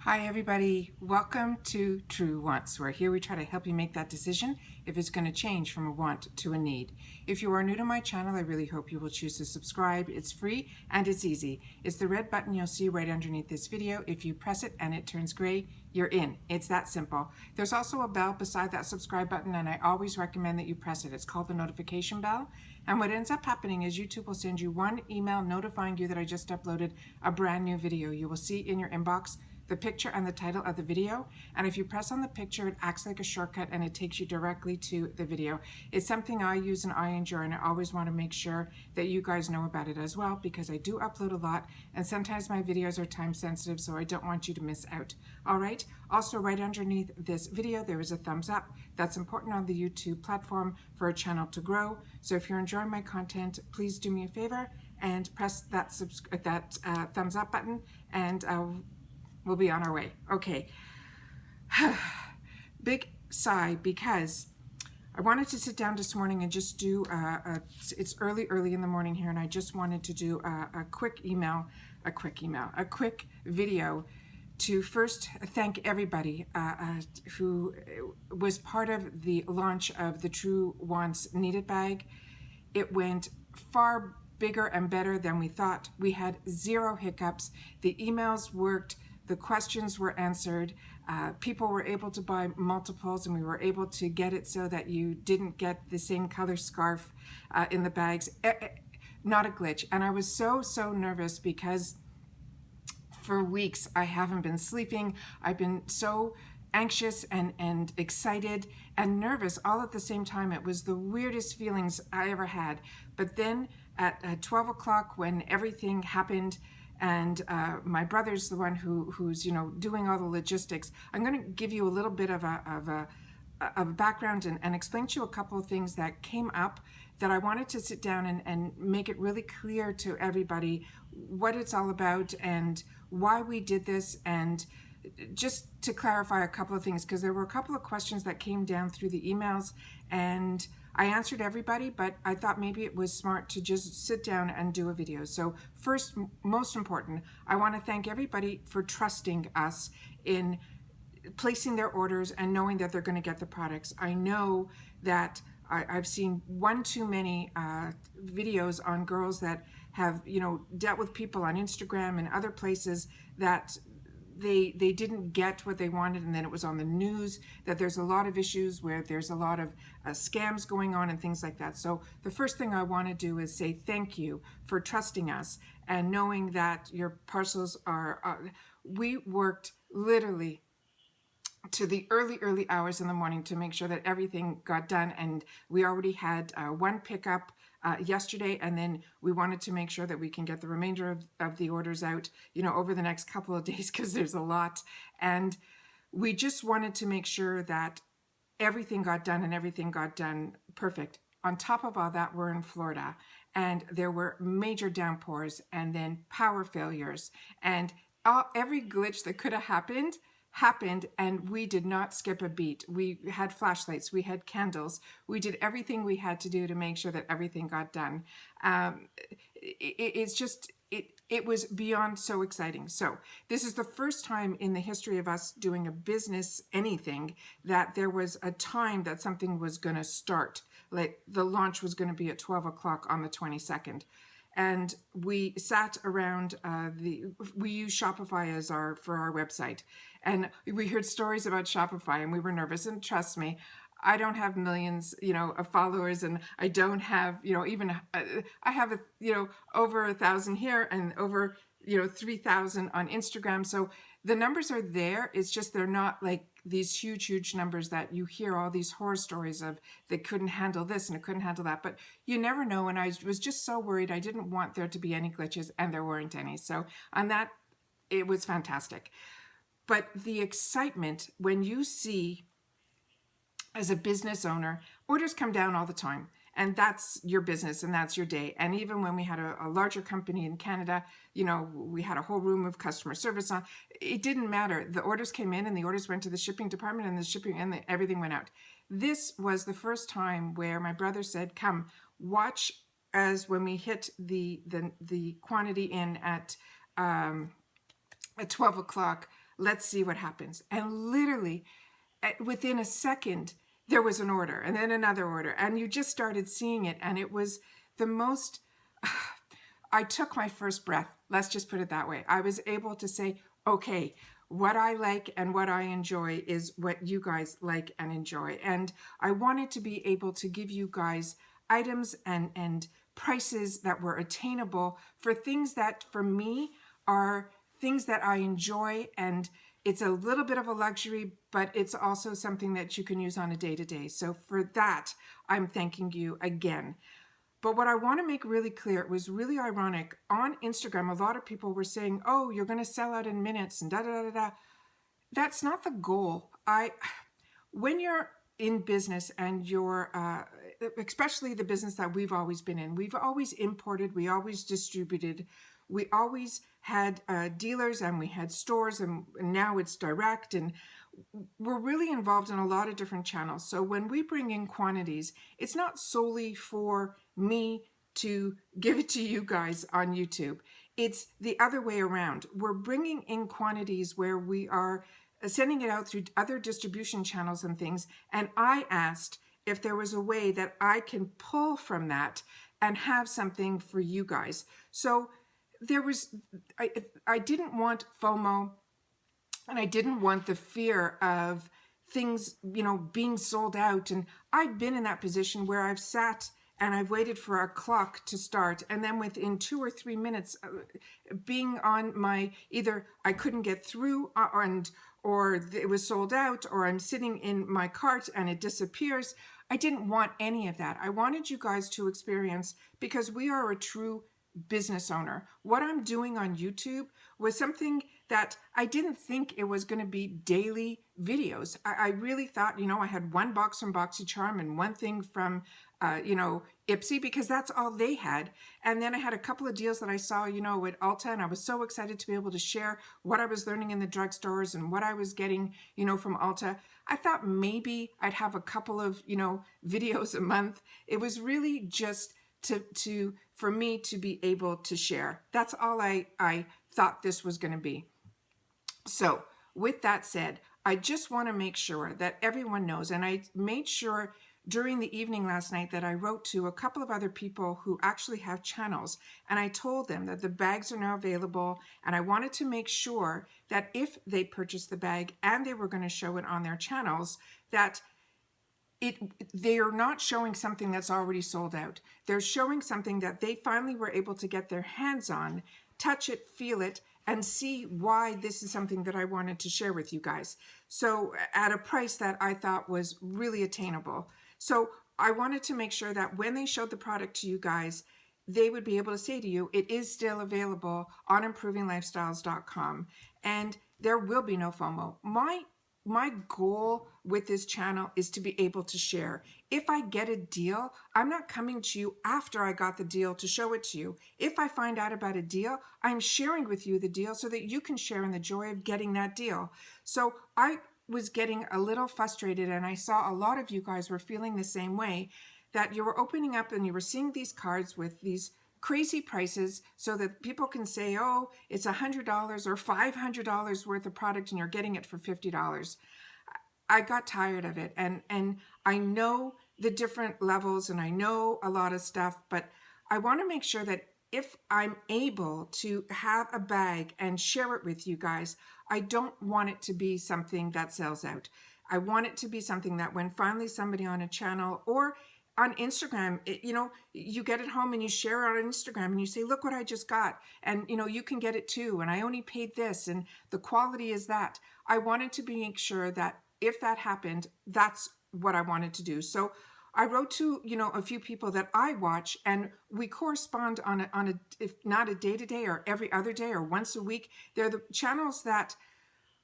Hi everybody, welcome to Truewants, where here we try to help you make that decision if it's going to change from a want to a need. If you are new to my channel, I really hope you will choose to subscribe. It's free and it's easy. It's the red button you'll see right underneath this video. If you press it and it turns gray, you're in. It's that simple. There's also a bell beside that subscribe button, and I always recommend that you press it. It's called the notification bell. And what ends up happening is YouTube will send you one email notifying you that I just uploaded a brand new video. You will see in your inbox the picture and the title of the video, and if you press on the picture, it acts like a shortcut and it takes you directly to the video. It's something I use and I enjoy, and I always want to make sure that you guys know about it as well, because I do upload a lot and sometimes my videos are time sensitive, so I don't want you to miss out. All right, also right underneath this video there is a thumbs up. That's important on the YouTube platform for a channel to grow. So if you're enjoying my content, please do me a favor and press that thumbs up button, and we'll be on our way. Okay. Big sigh, because I wanted to sit down this morning and just do it's early in the morning here, and I just wanted to do a quick video to first thank everybody who was part of the launch of the Truewants Needed Bag. It went far bigger and better than we thought. We had zero hiccups. The emails worked. The questions were answered. People were able to buy multiples, and we were able to get it so that you didn't get the same color scarf in the bags. Not a glitch. And I was so nervous, because for weeks I haven't been sleeping. I've been so anxious and excited and nervous all at the same time. It was the weirdest feelings I ever had. But then at 12 o'clock, when everything happened, and my brother's the one who's doing all the logistics, I'm going to give you a little bit of a background and explain to you a couple of things that came up that I wanted to sit down and make it really clear to everybody what it's all about and why we did this, and just to clarify a couple of things, because there were a couple of questions that came down through the emails, and I answered everybody, but I thought maybe it was smart to just sit down and do a video. So first, most important, I want to thank everybody for trusting us in placing their orders and knowing that they're going to get the products. I know that I've seen one too many videos on girls that have dealt with people on Instagram and other places that they didn't get what they wanted, and then it was on the news that there's a lot of issues where there's a lot of scams going on and things like that. So the first thing I want to do is say thank you for trusting us and knowing that your parcels are we worked literally to the early hours in the morning to make sure that everything got done, and we already had one pickup yesterday, and then we wanted to make sure that we can get the remainder of the orders out over the next couple of days, because there's a lot, and we just wanted to make sure that everything got done, and everything got done perfect. On top of all that, we're in Florida, and there were major downpours and then power failures, and every glitch that could have happened, and we did not skip a beat. We had flashlights, we had candles, we did everything we had to do to make sure that everything got done. It was beyond so exciting. So this is the first time in the history of us doing a business anything that there was a time that something was going to start. Like the launch was going to be at 12 o'clock on the 22nd. And we sat around we use Shopify for our website, and we heard stories about Shopify, and we were nervous. And trust me, I don't have millions of followers, and I don't have even I have over 1,000 here and over 3,000 on Instagram. So the numbers are there. It's just they're not like these huge numbers that you hear all these horror stories of. They couldn't handle this and it couldn't handle that, but you never know. And I was just so worried. I didn't want there to be any glitches, and there weren't any. So on that, it was fantastic. But the excitement when you see, as a business owner, orders come down all the time, and that's your business and that's your day. And even when we had a larger company in Canada, we had a whole room of customer service on. It didn't matter. The orders came in and the orders went to the shipping department, and the shipping and everything went out. This was the first time where my brother said, come watch as when we hit the quantity in at 12 o'clock, let's see what happens. And literally within a second, there was an order and then another order, and you just started seeing it. And it was the most, I took my first breath. Let's just put it that way. I was able to say, okay, what I like and what I enjoy is what you guys like and enjoy. And I wanted to be able to give you guys items and prices that were attainable for things that for me are things that I enjoy, and it's a little bit of a luxury, but it's also something that you can use on a day-to-day. So for that, I'm thanking you again. But what I want to make really clear, it was really ironic. On Instagram, a lot of people were saying, oh, you're going to sell out in minutes and da-da-da-da. That's not the goal. When you're in business and you're, especially the business that we've always been in, we've always imported, we always distributed, we always had dealers, and we had stores, and now it's direct, and we're really involved in a lot of different channels. So when we bring in quantities, it's not solely for me to give it to you guys on YouTube. It's the other way around. We're bringing in quantities where we are sending it out through other distribution channels and things. And I asked if there was a way that I can pull from that and have something for you guys. So there was, I didn't want FOMO, and I didn't want the fear of things, being sold out. And I've been in that position where I've sat and I've waited for a clock to start, and then within 2 or 3 minutes being on my, either I couldn't get through or it was sold out, or I'm sitting in my cart and it disappears. I didn't want any of that. I wanted you guys to experience, because we are a true business owner. What I'm doing on YouTube was something that I didn't think it was going to be daily videos. I really thought, I had one box from BoxyCharm and one thing from, Ipsy, because that's all they had. And then I had a couple of deals that I saw, with ULTA, and I was so excited to be able to share what I was learning in the drugstores and what I was getting, from ULTA. I thought maybe I'd have a couple of, videos a month. It was really just for me to be able to share. That's all I thought this was going to be. So with that said, I just want to make sure that everyone knows, and I made sure during the evening last night that I wrote to a couple of other people who actually have channels, and I told them that the bags are now available, and I wanted to make sure that if they purchased the bag and they were going to show it on their channels, that they are not showing something that's already sold out. They're showing something that they finally were able to get their hands on, touch it, feel it, and see why this is something that I wanted to share with you guys. So at a price that I thought was really attainable. So I wanted to make sure that when they showed the product to you guys, they would be able to say to you, it is still available on improvinglifestyles.com, and there will be no FOMO. My goal with this channel is to be able to share. If I get a deal, I'm not coming to you after I got the deal to show it to you. If I find out about a deal, I'm sharing with you the deal so that you can share in the joy of getting that deal. So I was getting a little frustrated, and I saw a lot of you guys were feeling the same way, that you were opening up and you were seeing these cards with these crazy prices so that people can say, oh, it's $100 or $500 worth of product and you're getting it for $50. I got tired of it, and I know the different levels and I know a lot of stuff, but I want to make sure that if I'm able to have a bag and share it with you guys, I don't want it to be something that sells out. I want it to be something that when finally somebody on a channel or on Instagram, you get it home and you share it on Instagram and you say, look what I just got. And, you can get it too. And I only paid this and the quality is that. I wanted to make sure that if that happened, that's what I wanted to do. So I wrote to, a few people that I watch, and we correspond on a if not a day-to-day or every other day or once a week. They're the channels that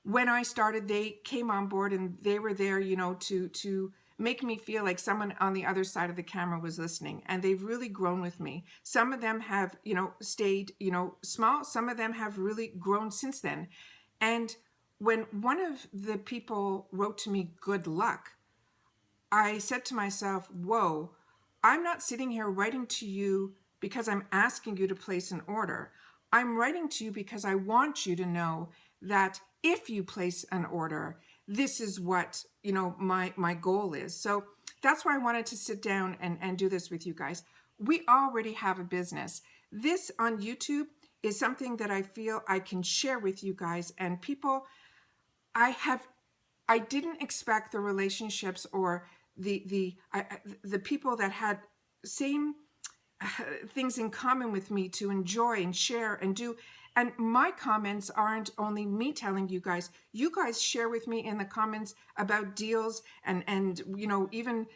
when I started, they came on board and they were there, to make me feel like someone on the other side of the camera was listening, and they've really grown with me. Some of them have, stayed, small. Some of them have really grown since then. And when one of the people wrote to me, good luck, I said to myself, whoa, I'm not sitting here writing to you because I'm asking you to place an order. I'm writing to you because I want you to know that if you place an order, this is what, you know, my goal is. So that's why I wanted to sit down and do this with you guys. We already have a business. This on YouTube is something that I feel I can share with you guys, and people, I didn't expect the relationships or the people that had same things in common with me to enjoy and share and do. And my comments aren't only me telling you guys share with me in the comments about deals and you know, even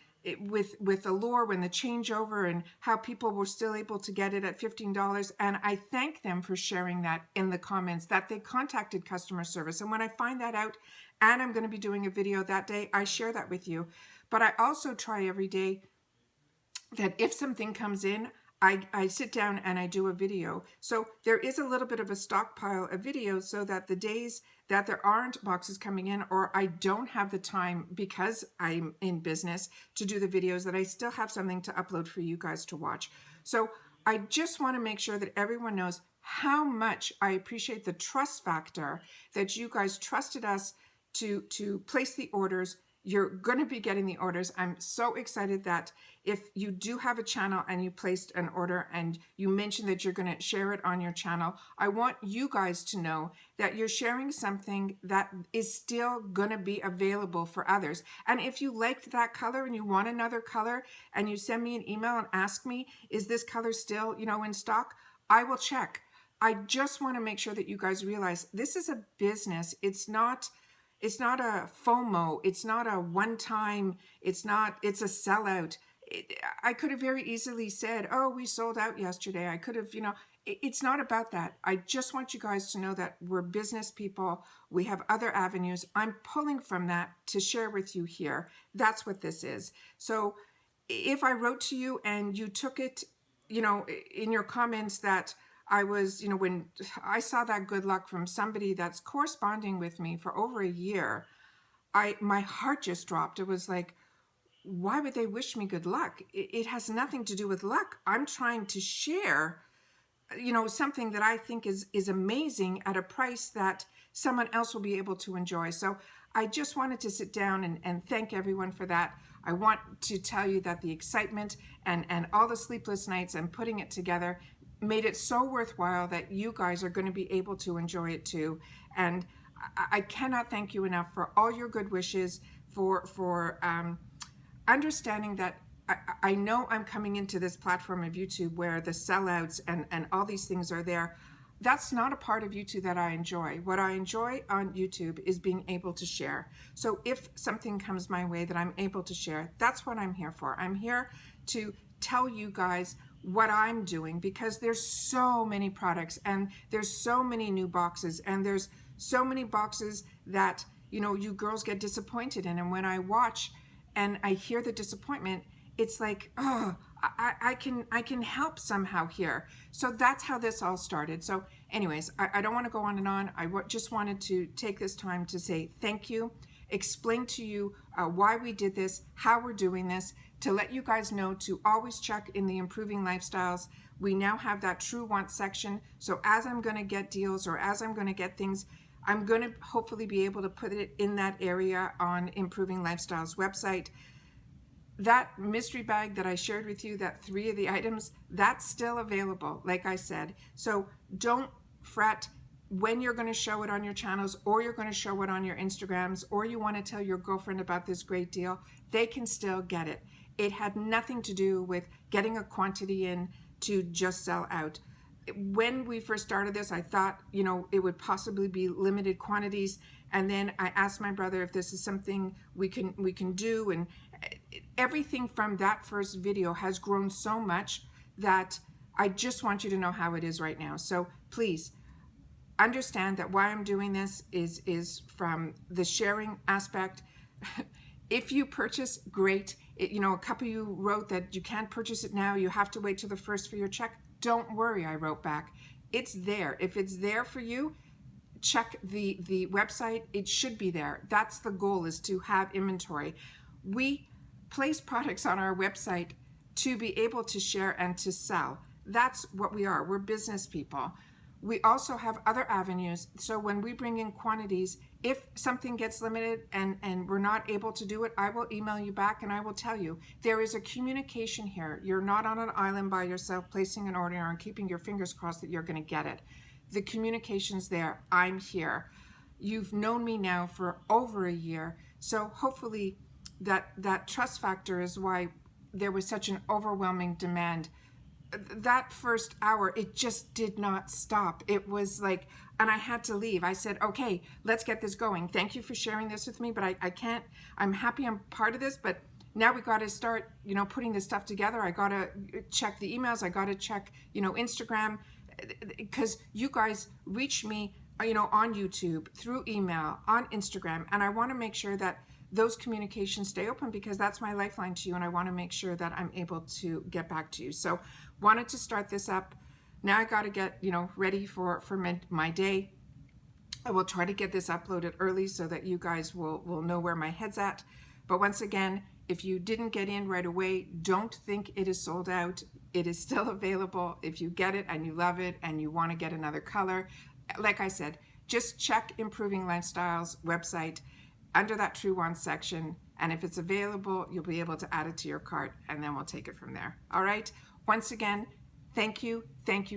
with Allure, when the changeover and how people were still able to get it at $15. And I thank them for sharing that in the comments, that they contacted customer service. And when I find that out, and I'm going to be doing a video that day, I share that with you. But I also try every day that if something comes in, I sit down and I do a video. So there is a little bit of a stockpile of videos, so that the days that there aren't boxes coming in, or I don't have the time because I'm in business to do the videos, that I still have something to upload for you guys to watch. So I just want to make sure that everyone knows how much I appreciate the trust factor that you guys trusted us to place the orders. You're going to be getting the orders. I'm so excited that if you do have a channel and you placed an order and you mentioned that you're going to share it on your channel, I want you guys to know that you're sharing something that is still going to be available for others. And if you liked that color and you want another color and you send me an email and ask me, is this color still, you know, in stock? I will check. I just want to make sure that you guys realize this is a business. It's not a FOMO. It's not a one-time. It's a sellout. I could have very easily said, oh, we sold out yesterday. I could have, you know, it's not about that. I just want you guys to know that we're business people. We have other avenues. I'm pulling from that to share with you here. That's what this is. So if I wrote to you and you took it, you know, in your comments that I was, you know, when I saw that good luck from somebody that's corresponding with me for over a year, my heart just dropped. It was like, why would they wish me good luck? It has nothing to do with luck. I'm trying to share, you know, something that I think is amazing at a price that someone else will be able to enjoy. So I just wanted to sit down and thank everyone for that. I want to tell you that the excitement and all the sleepless nights and putting it together made it so worthwhile that you guys are going to be able to enjoy it too. And I cannot thank you enough for all your good wishes, for understanding that I know I'm coming into this platform of YouTube where the sellouts and all these things are there. That's not a part of YouTube that I enjoy. What I enjoy on YouTube is being able to share. So if something comes my way that I'm able to share, that's what I'm here for. I'm here to tell you guys what I'm doing, because there's so many products and there's so many new boxes and there's so many boxes that, you know, you girls get disappointed in. And when I watch and I hear the disappointment, it's like, oh, I can help somehow here. So that's how this all started. So anyways, I don't want to go on and on. Just wanted to take this time to say thank you, explain to you why we did this, how we're doing this, to let you guys know to always check in the Improving Lifestyles. We now have that Truewants section. So as I'm going to get deals or as I'm going to get things, I'm going to hopefully be able to put it in that area on Improving Lifestyles website. That mystery bag that I shared with you, that 3 of the items, that's still available, like I said. So don't fret when you're going to show it on your channels, or you're going to show it on your Instagrams, or you want to tell your girlfriend about this great deal. They can still get it. It had nothing to do with getting a quantity in to just sell out. When we first started this, I thought, you know, it would possibly be limited quantities. And then I asked my brother if this is something we can do. And everything from that first video has grown so much that I just want you to know how it is right now. So please understand that why I'm doing this is from the sharing aspect. If you purchase, great. You know, a couple of you wrote that you can't purchase it now. You have to wait till the first for your check. Don't worry, I wrote back. It's there. If it's there for you, check the website. It should be there. That's the goal, is to have inventory. We place products on our website to be able to share and to sell. That's what we are. We're business people. We also have other avenues. So when we bring in quantities, if something gets limited and we're not able to do it, I will email you back and I will tell you. There is a communication here. You're not on an island by yourself placing an order and keeping your fingers crossed that you're going to get it. The communication's there. I'm here. You've known me now for over a year. So hopefully that trust factor is why there was such an overwhelming demand. That first hour, it just did not stop. It was like, and I had to leave. I said, okay, let's get this going. Thank you for sharing this with me, but I can't, I'm happy I'm part of this, but now we got to start, you know, putting this stuff together. I got to check the emails. I got to check, you know, Instagram, because you guys reach me, you know, on YouTube, through email, on Instagram, and I want to make sure that those communications stay open, because that's my lifeline to you, and I want to make sure that I'm able to get back to you. So wanted to start this up. Now I got to get, you know, ready for my day. I will try to get this uploaded early so that you guys will know where my head's at. But once again, if you didn't get in right away, don't think it is sold out. It is still available. If you get it and you love it and you want to get another color, like I said, just check Improving Lifestyles website under that Truewants section, and if it's available, you'll be able to add it to your cart, and then we'll take it from there. All right. Once again, thank you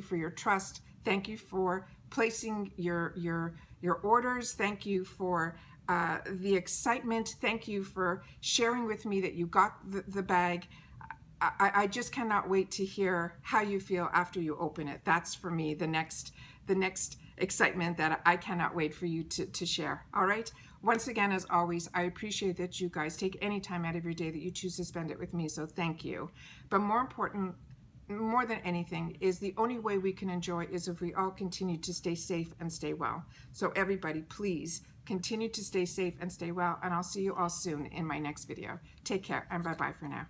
for your trust. Thank you for placing your orders. Thank you for the excitement. Thank you for sharing with me that you got the bag. I just cannot wait to hear how you feel after you open it. That's for me the next excitement that I cannot wait for you to share. All right. Once again, as always, I appreciate that you guys take any time out of your day that you choose to spend it with me. So thank you. But more important, more than anything, is the only way we can enjoy is if we all continue to stay safe and stay well. So everybody, please continue to stay safe and stay well. And I'll see you all soon in my next video. Take care and bye-bye for now.